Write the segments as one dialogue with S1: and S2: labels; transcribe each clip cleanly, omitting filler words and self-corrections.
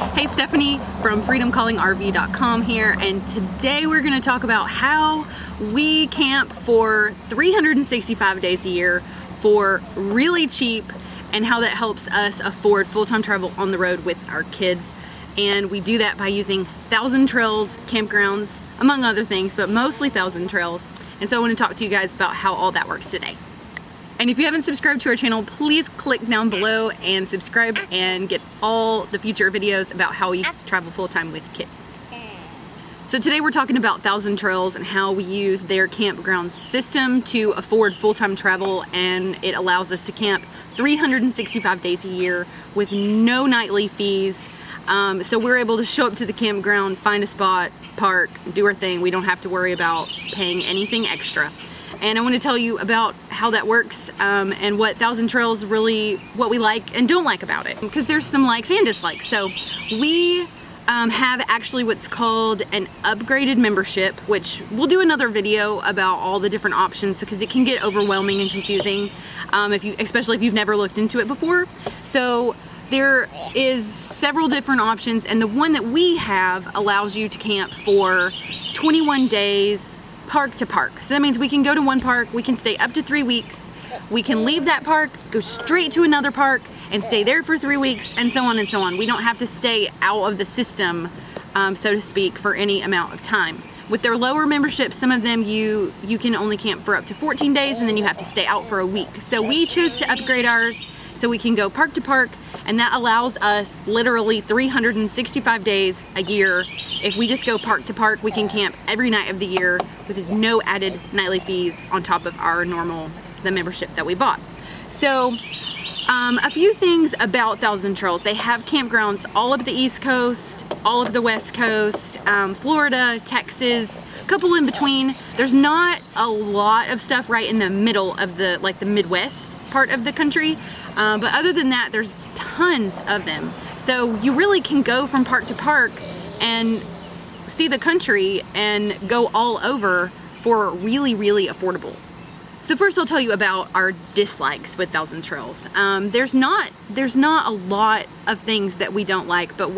S1: Hey, Stephanie from freedomcallingrv.com here, and today we're going to talk about how we camp for 365 days a year for really cheap and how that helps us afford full-time travel on the road with our kids. And we do that by using Thousand Trails campgrounds, among other things, but mostly Thousand Trails. And so I want to talk to you guys about how all that works today. And if you haven't subscribed to our channel, please click down below and subscribe and get all the future videos about how we travel full-time with kids. So today we're talking about Thousand Trails and how we use their campground system to afford full-time travel, and it allows us to camp 365 days a year with no nightly fees. So we're able to show up to the campground, find a spot, park, do our thing. We don't have to worry about paying anything extra. And I want to tell you about how that works and what Thousand Trails really, what we like and don't like about it, because there's some likes and dislikes. So we have actually what's called an upgraded membership, which we'll do another video about all the different options because it can get overwhelming and confusing, especially if you've never looked into it before. So there is several different options, and the one that we have allows you to camp for 21 days park to park. So that means we can go to one park, we can stay up to 3 weeks, we can leave that park, go straight to another park and stay there for 3 weeks, and so on and so on. We don't have to stay out of the system, so to speak, for any amount of time. With their lower memberships, some of them you can only camp for up to 14 days and then you have to stay out for a week. So we chose to upgrade ours so we can go park to park, and that allows us literally 365 days a year. If we just go park to park, we can camp every night of the year with no added nightly fees on top of the membership that we bought. So a few things about Thousand Trails. They have campgrounds all of the East Coast, all of the West Coast, Florida, Texas, a couple in between. There's not a lot of stuff right in the middle of the Midwest part of the country. But other than that, there's tons of them. So you really can go from park to park and see the country and go all over for really, really affordable. So first I'll tell you about our dislikes with Thousand Trails. There's not a lot of things that we don't like, but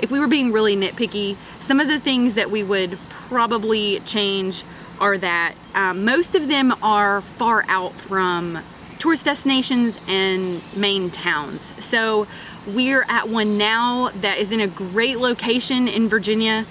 S1: if we were being really nitpicky, some of the things that we would probably change are that most of them are far out from tourist destinations and main towns. So we're at one now that is in a great location in Virginia.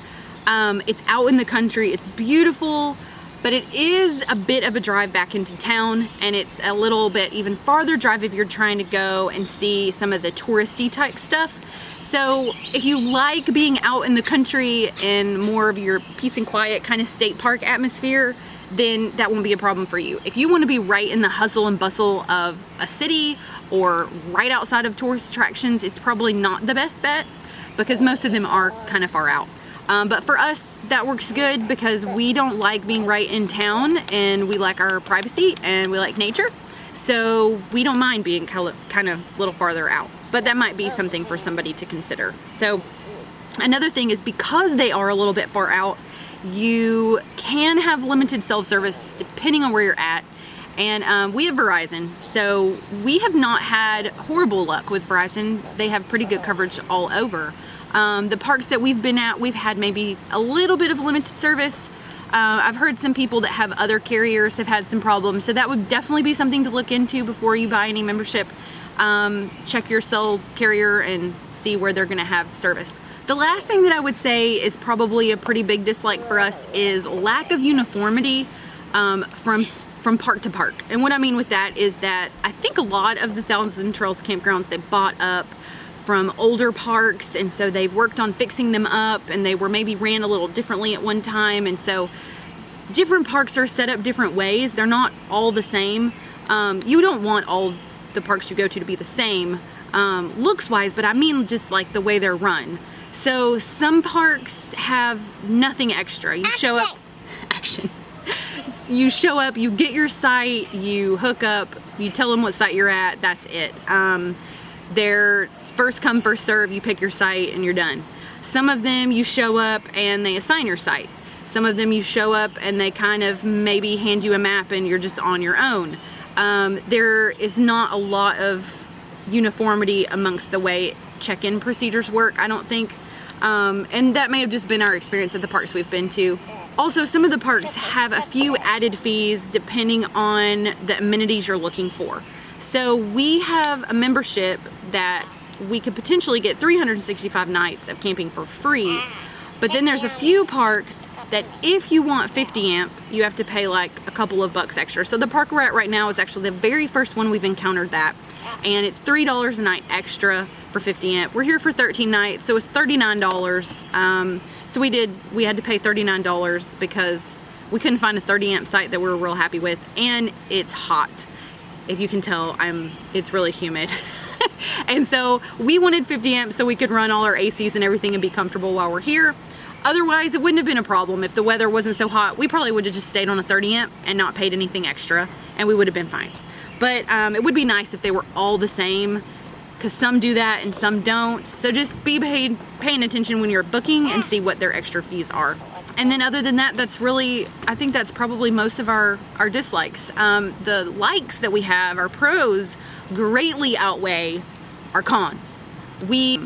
S1: It's out in the country, it's beautiful, but it is a bit of a drive back into town, and it's a little bit even farther drive if you're trying to go and see some of the touristy type stuff. So if you like being out in the country and more of your peace and quiet kind of state park atmosphere, then that won't be a problem for you. If you want to be right in the hustle and bustle of a city or right outside of tourist attractions, it's probably not the best bet because most of them are kind of far out. But for us, that works good because we don't like being right in town, and we like our privacy and we like nature. So we don't mind being kind of a little farther out, but that might be something for somebody to consider. So another thing is, because they are a little bit far out, you can have limited self-service depending on where you're at, and we have Verizon, so we have not had horrible luck with Verizon. They have pretty good coverage all over. The parks that we've been at, we've had maybe a little bit of limited service. I've heard some people that have other carriers have had some problems, so that would definitely be something to look into before you buy any membership. Check your cell carrier and see where they're gonna have service. The last thing that I would say is probably a pretty big dislike for us is lack of uniformity from park to park. And what I mean with that is that I think a lot of the Thousand Trails campgrounds, they bought up from older parks, and so they've worked on fixing them up, and they were maybe ran a little differently at one time, and so different parks are set up different ways. They're not all the same. You don't want all the parks you go to be the same looks wise, but I mean just like the way they're run. So some parks have nothing extra. You show up, you show up, you get your site, you hook up, you tell them what site you're at, that's it. They're first come, first serve, you pick your site and you're done. Some of them you show up and they assign your site. Some of them you show up and they kind of maybe hand you a map and you're just on your own. There is not a lot of uniformity amongst the way check-in procedures work, I don't think. And that may have just been our experience at the parks we've been to. Also, some of the parks have a few added fees depending on the amenities you're looking for. So we have a membership that we could potentially get 365 nights of camping for free. But then there's a few parks that if you want 50 amp, you have to pay like a couple of bucks extra. So the park we're at right now is actually the very first one we've encountered that. And it's $3 a night extra for 50 amp. We're here for 13 nights, so it's $39. So we had to pay $39 because we couldn't find a 30 amp site that we were real happy with, and it's hot. If you can tell, it's really humid. And so we wanted 50 amps so we could run all our ACs and everything and be comfortable while we're here. Otherwise, it wouldn't have been a problem. If the weather wasn't so hot, we probably would have just stayed on a 30 amp and not paid anything extra, and we would have been fine. But it would be nice if they were all the same, because some do that and some don't. So just be paying attention when you're booking and see what their extra fees are. And then other than that, I think that's probably most of our dislikes. The likes that we have, our pros, greatly outweigh our cons. We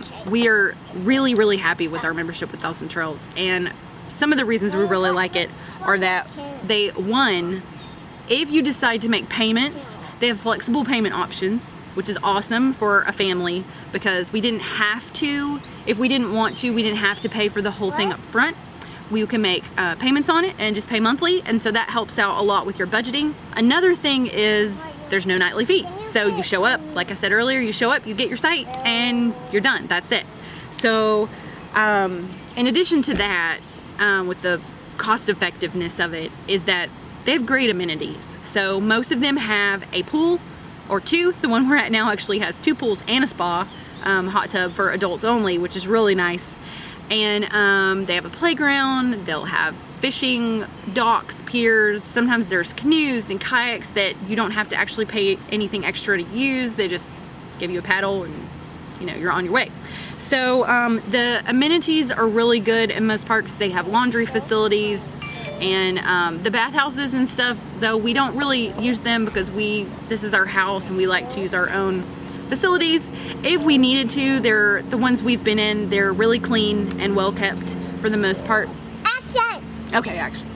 S1: are really, really happy with our membership with Thousand Trails, and some of the reasons we really like it are that if you decide to make payments, they have flexible payment options, which is awesome for a family, because we didn't have to, if we didn't want to, we didn't have to pay for the whole thing up front. We can make payments on it and just pay monthly, and so that helps out a lot with your budgeting. Another thing is there's no nightly fee. So you show up, like I said earlier, you show up, you get your site, and you're done. That's it. So in addition to that, with the cost effectiveness of it, is that they have great amenities. So most of them have a pool or two. The one we're at now actually has 2 pools and a spa, hot tub for adults only, which is really nice. And they have a playground. They'll have fishing docks, piers. Sometimes there's canoes and kayaks that you don't have to actually pay anything extra to use. They just give you a paddle and you're on your way. So the amenities are really good in most parks. They have laundry facilities, and the bathhouses and stuff, though we don't really use them because this is our house and we like to use our own facilities. If we needed to, the ones we've been in, they're really clean and well kept for the most part. Action! Okay, action.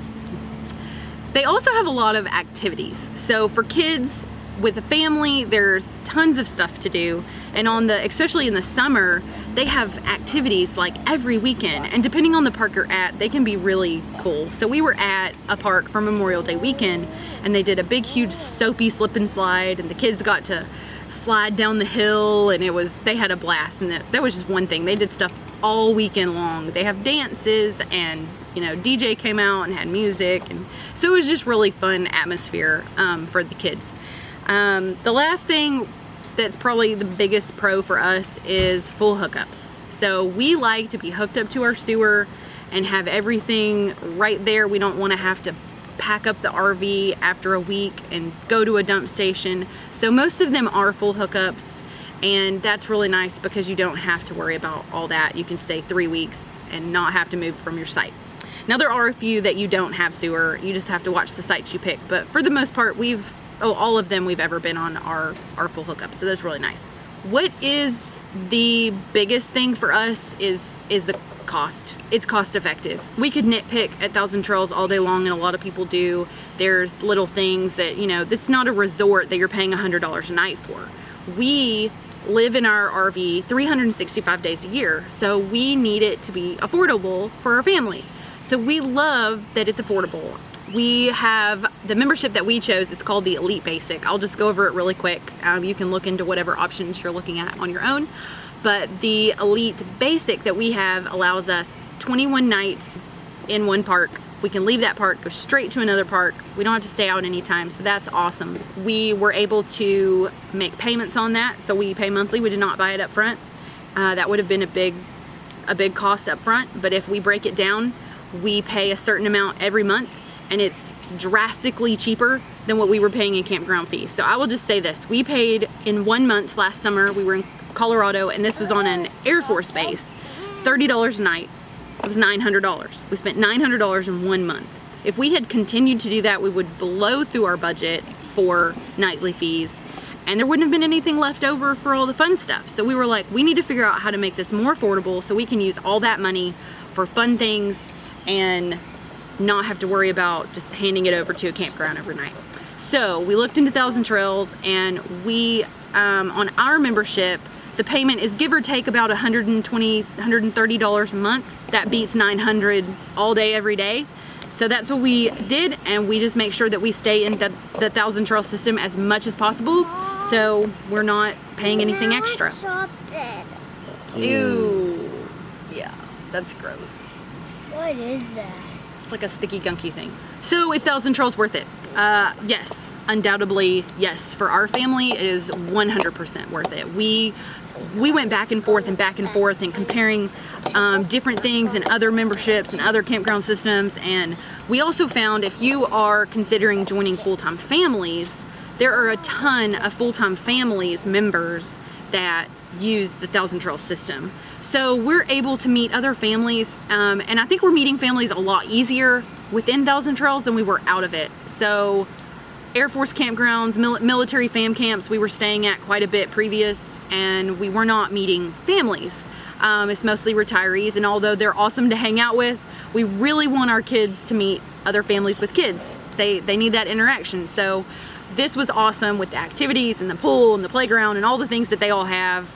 S1: They also have a lot of activities. So for kids with a family, there's tons of stuff to do. And especially in the summer, they have activities like every weekend. And depending on the park you're at, they can be really cool. So we were at a park for Memorial Day weekend, and they did a big, huge soapy slip and slide, and the kids got to slide down the hill, and they had a blast. And that was just one thing. They did stuff all weekend long. They have dances, and DJ came out and had music, and so it was just really fun atmosphere for the kids. The last thing that's probably the biggest pro for us is full hookups. So we like to be hooked up to our sewer and have everything right there. We don't want to have to pack up the RV after a week and go to a dump station. So most of them are full hookups, and that's really nice because you don't have to worry about all that. You can stay 3 weeks and not have to move from your site. Now there are a few that you don't have sewer. You just have to watch the sites you pick, but for the most part, all of them we've ever been on are full hookups, so that's really nice. What is the biggest thing for us is the cost. It's cost effective. We could nitpick at Thousand Trails all day long, and a lot of people do. There's little things that, it's not a resort that you're paying $100 a night for. We live in our RV 365 days a year, so we need it to be affordable for our family. So we love that it's affordable. We have the membership that we chose. It's called the Elite Basic. I'll just go over it really quick. You can look into whatever options you're looking at on your own. But the Elite Basic that we have allows us 21 nights in one park. We can leave that park, go straight to another park. We don't have to stay out anytime, so that's awesome. We were able to make payments on that, so we pay monthly. We did not buy it up front. That would have been a big cost up front, but if we break it down, we pay a certain amount every month, and it's drastically cheaper than what we were paying in campground fees. So I will just say this. We paid in 1 month last summer. We were in Colorado, and this was on an Air Force base, $30 a night. It was $900. We spent $900 in 1 month. If we had continued to do that, we would blow through our budget for nightly fees, and there wouldn't have been anything left over for all the fun stuff. So we were like, we need to figure out how to make this more affordable so we can use all that money for fun things and not have to worry about just handing it over to a campground overnight. So we looked into Thousand Trails, and we, on our membership, the payment is give or take about $120, $130 a month. That beats $900 all day, every day. So that's what we did, and we just make sure that we stay in the Thousand Trails system as much as possible, so we're not paying anything extra. Ew. Yeah, that's gross.
S2: What is that?
S1: It's like a sticky gunky thing. So is Thousand Trails worth it? Yes, undoubtedly yes. For our family, it is 100% worth it. We went back and forth and comparing different things and other memberships and other campground systems, and we also found if you are considering joining full-time families, there are a ton of full-time families members that use the Thousand Trails system. So we're able to meet other families, and I think we're meeting families a lot easier within Thousand Trails than we were out of it. So Air Force campgrounds, military fam camps, we were staying at quite a bit previous, and we were not meeting families. It's mostly retirees, and although they're awesome to hang out with, we really want our kids to meet other families with kids. They need that interaction. So this was awesome with the activities and the pool and the playground and all the things that they all have.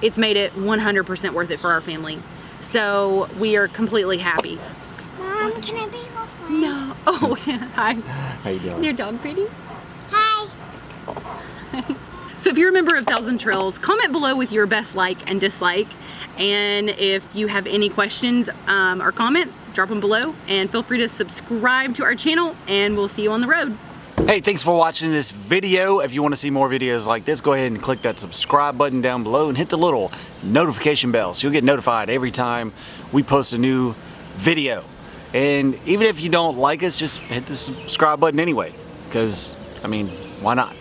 S1: It's made it 100% worth it for our family. So we are completely happy.
S2: Mom, can I be your friend?
S1: No. Oh, yeah. Hi.
S3: How you doing?
S1: Your dog pretty?
S2: Hi.
S1: So if you're a member of Thousand Trails, comment below with your best like and dislike. And if you have any questions or comments, drop them below. And feel free to subscribe to our channel, and we'll see you on the road.
S3: Hey, thanks for watching this video. If you want to see more videos like this, go ahead and click that subscribe button down below and hit the little notification bell so you'll get notified every time we post a new video. And even if you don't like us, just hit the subscribe button anyway, because, I mean, why not?